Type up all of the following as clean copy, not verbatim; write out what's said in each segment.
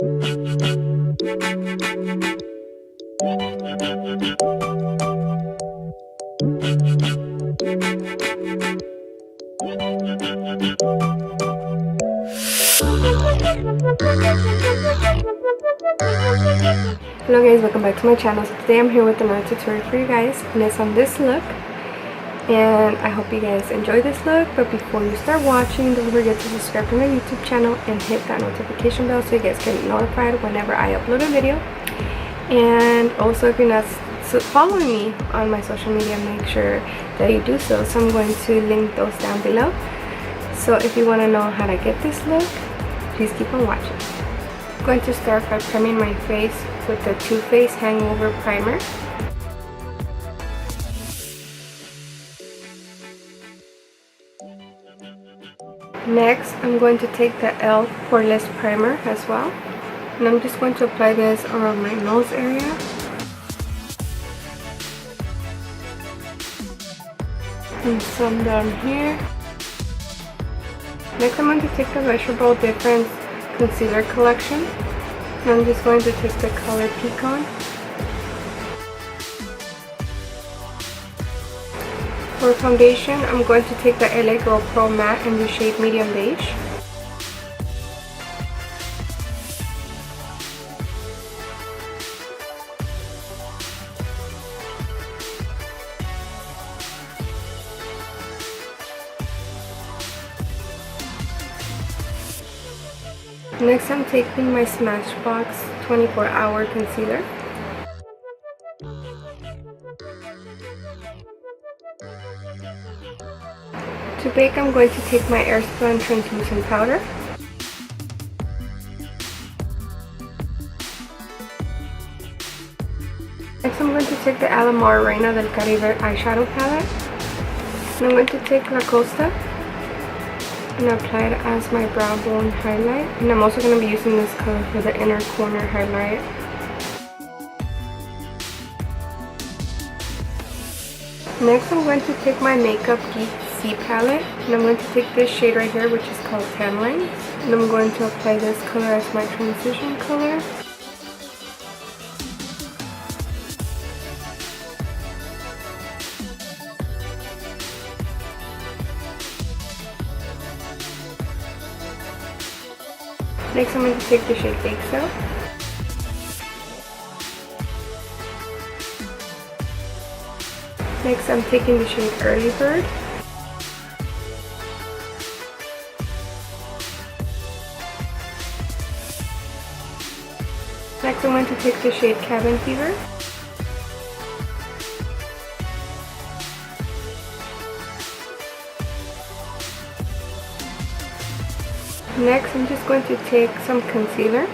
Hello guys, welcome back to my channel. So today I'm here with another tutorial for you guys, and it's on this look, and I hope you guys enjoy this look. But before you start watching, don't forget to subscribe to my YouTube channel and hit that notification bell so you guys get notified whenever I upload a video. And also, if you're not following me on my social media, make sure that you do so. So I'm going to link those down below. So if you want to know how to get this look, please keep on watching. I'm going to start by priming my face with the Too Faced Hangover Primer. Next, I'm going to take the e.l.f. Poreless Primer as well. And I'm just going to apply this around my nose area. And some down here. Next, I'm going to take the Vegetable Difference Concealer Collection. And I'm just going to take the color Pecan. For foundation, I'm going to take the LA Girl Pro Matte in the shade Medium Beige. Next, I'm taking my Smashbox 24-Hour Concealer. To bake, I'm going to take my Airspun Translucent Powder. Next, I'm going to take the Alamar Reina del Caribe eyeshadow palette. And I'm going to take La Costa and apply it as my brow bone highlight. And I'm also going to be using this color for the inner corner highlight. Next, I'm going to take my Makeup Geek C palette, and I'm going to take this shade right here, which is called Tan Lines, and I'm going to apply this color as my transition color. Next, I'm going to take the shade Bake Sale. Next, I'm taking the shade Early Bird. Next, I'm going to take the shade Cabin Fever. Next, I'm just going to take some concealer.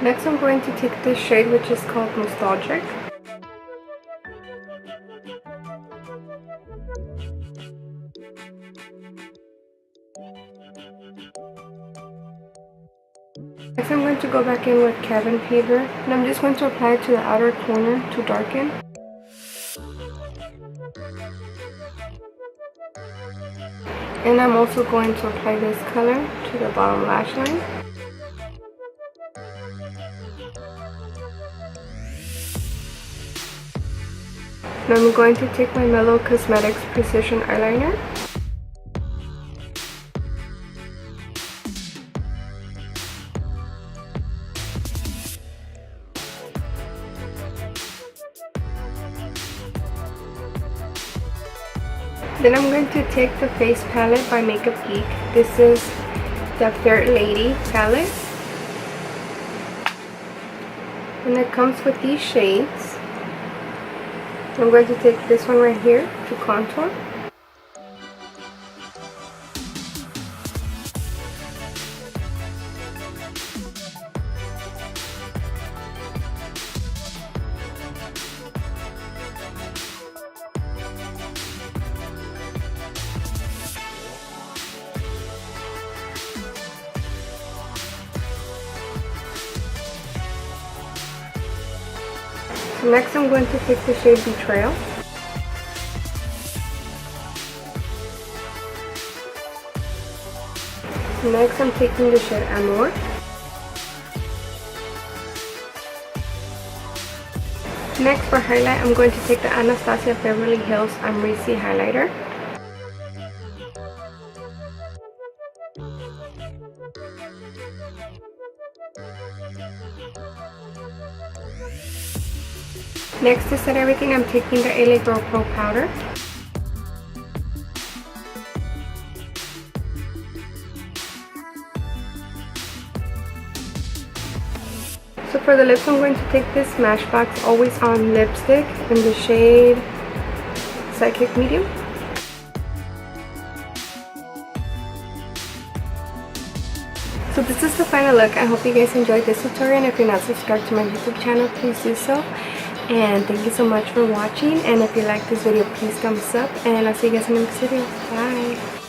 Next, I'm going to take this shade, which is called Nostalgic. Next, I'm going to go back in with Cabin Fever, and I'm just going to apply it to the outer corner to darken. And I'm also going to apply this color to the bottom lash line. And I'm going to take my Mellow Cosmetics Precision Eyeliner. Then I'm going to take the Face Palette by Makeup Geek. This is the Fair Lady palette. And it comes with these shades. I'm going to take this one right here to contour. Next, I'm going to take the shade Betrayal. Next, I'm taking the shade Amour. Next, for highlight, I'm going to take the Anastasia Beverly Hills Amrezy highlighter. Next, to set everything, I'm taking the LA Girl Pro powder. So for the lips, I'm going to take this Smashbox Always On lipstick in the shade Psychic Medium. So this is the final look. I hope you guys enjoyed this tutorial, and if you're not subscribed to my YouTube channel, please do so. And thank you so much for watching, and if you like this video, please thumbs up, and I'll see you guys in the next video. Bye!